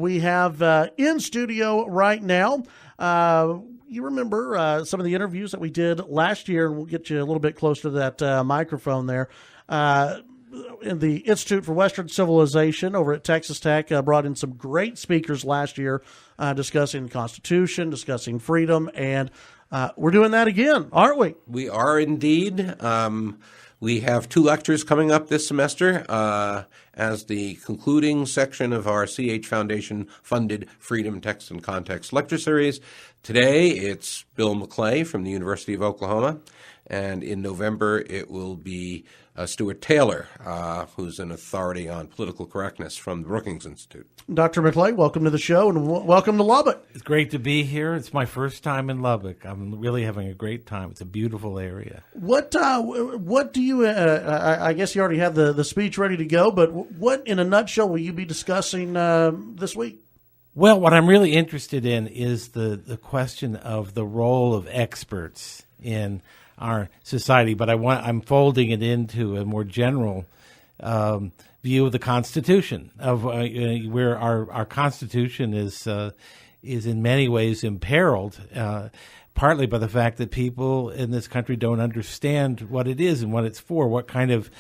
We have in studio right now, you remember some of the interviews that we did last year, and we'll get you a little bit closer to that microphone there. In the Institute for Western Civilization over at Texas Tech brought in some great speakers last year discussing the Constitution, discussing freedom, and we're doing that again, aren't we? We are indeed. We have 2 lectures coming up this semester as the concluding section of our CH Foundation-funded Freedom Text and Context lecture series. Today, it's Bill McClay from the University of Oklahoma, and in November, it will be Stuart Taylor, who's an authority on political correctness from the Brookings Institute. Dr. McClay, welcome to the show, and welcome to Lubbock. It's great to be here. It's my first time in Lubbock. I'm really having a great time. It's a beautiful area. What do you, I guess you already have the speech ready to go, but what, in a nutshell, will you be discussing this week? Well, what I'm really interested in is the question of the role of experts in our society, but I'm folding it into a more general view of the Constitution, of where our Constitution is in many ways imperiled, partly by the fact that people in this country don't understand what it is and what it's for, what kind of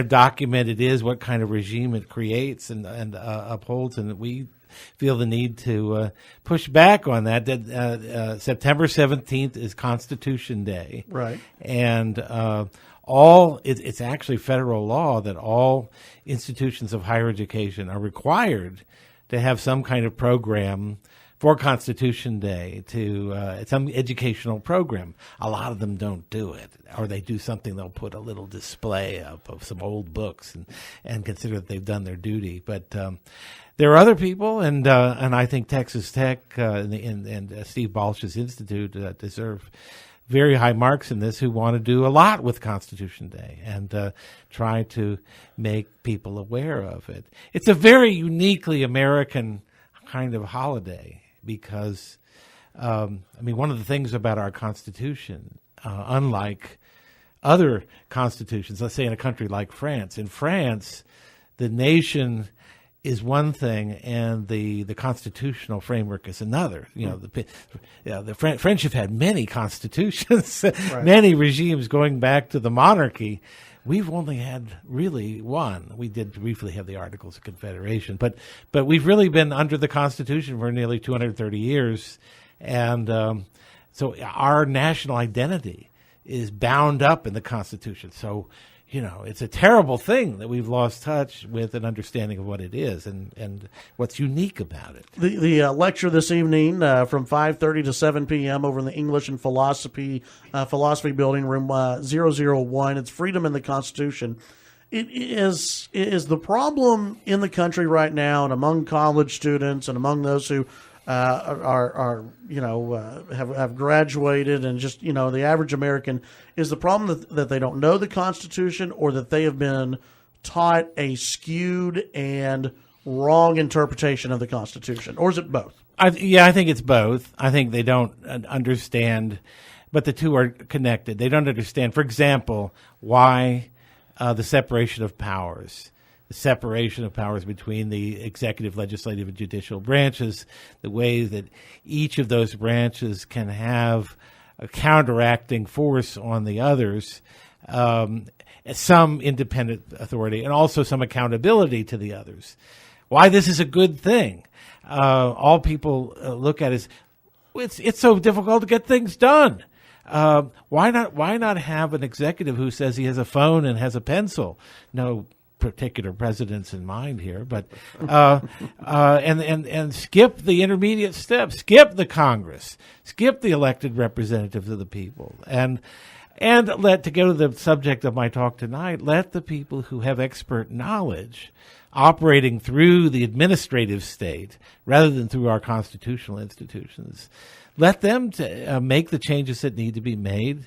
document it is, what kind of regime it creates and upholds, and we feel the need to push back on that. September 17th is Constitution Day. Right. And it's actually federal law that all institutions of higher education are required to have some kind of program for Constitution Day, to some educational program. A lot of them don't do it, or they do something, they'll put a little display up of some old books and consider that they've done their duty. But there are other people, and I think Texas Tech and Steve Balch's Institute deserve very high marks in this, who want to do a lot with Constitution Day and try to make people aware of it. It's a very uniquely American kind of holiday because, one of the things about our Constitution, unlike other constitutions, let's say in a country like France, in France, the nation is one thing, and the constitutional framework is another. The French have had many constitutions, right, many regimes going back to the monarchy. We've only had really one. We did briefly have the Articles of Confederation, but we've really been under the Constitution for nearly 230 years, and so our national identity is bound up in the Constitution. So, it's a terrible thing that we've lost touch with an understanding of what it is and what's unique about it. The lecture this evening from 5:30 to 7 p.m. over in the English and Philosophy Building, room 001. It's Freedom in the Constitution. It is the problem in the country right now, and among college students and among those who have graduated, and just the average American, is the problem that they don't know the Constitution, or that they have been taught a skewed and wrong interpretation of the Constitution, or is it both? I think it's both. I think they don't understand, but the two are connected. They don't understand, for example, why the separation of powers. The separation of powers between the executive, legislative, and judicial branches, the way that each of those branches can have a counteracting force on the others, some independent authority, and also some accountability to the others. Why this is a good thing. All people look at is, it's so difficult to get things done. Why not have an executive who says he has a phone and has a pencil? No particular presidents in mind here, but and skip the intermediate steps, skip the Congress, skip the elected representatives of the people, and to go to the subject of my talk tonight, let the people who have expert knowledge operating through the administrative state rather than through our constitutional institutions, let them make the changes that need to be made.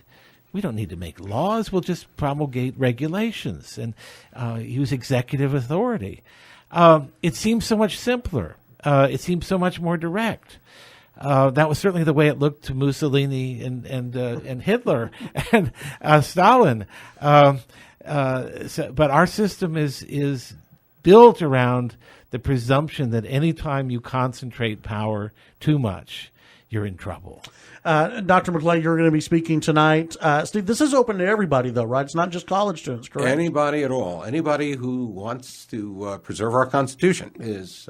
We don't need to make laws. We'll just promulgate regulations and use executive authority. It seems so much simpler. It seems so much more direct. That was certainly the way it looked to Mussolini and Hitler and Stalin. But our system is built around the presumption that anytime you concentrate power too much, you're in trouble. Dr. McClay, you're going to be speaking tonight. Steve, this is open to everybody, though, right? It's not just college students, correct? Anybody at all. Anybody who wants to preserve our Constitution is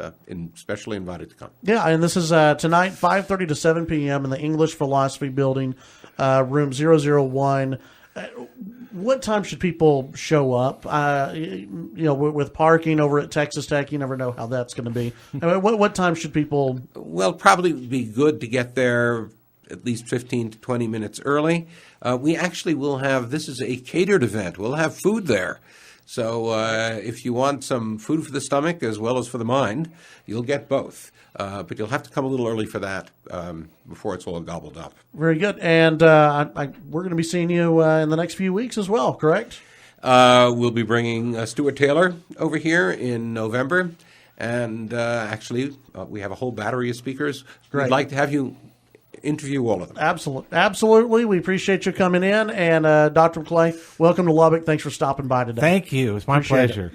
especially invited to come. Yeah, and this is tonight, 5:30 to 7 p.m. in the English Philosophy Building, room 001. What time should people show up? With parking over at Texas Tech, you never know how that's going to be. I mean, what time should people? Well, probably be good to get there at least 15 to 20 minutes early. We actually will have, this is a catered event. We'll have food there. So if you want some food for the stomach as well as for the mind, you'll get both. But you'll have to come a little early for that before it's all gobbled up. Very good. And we're going to be seeing you in the next few weeks as well, correct? We'll be bringing Stuart Taylor over here in November. And actually, we have a whole battery of speakers. Great. We'd like to have you interview all of them. Absolutely. We appreciate you coming in. And Dr. McClay, welcome to Lubbock. Thanks for stopping by today. Thank you. It's my pleasure.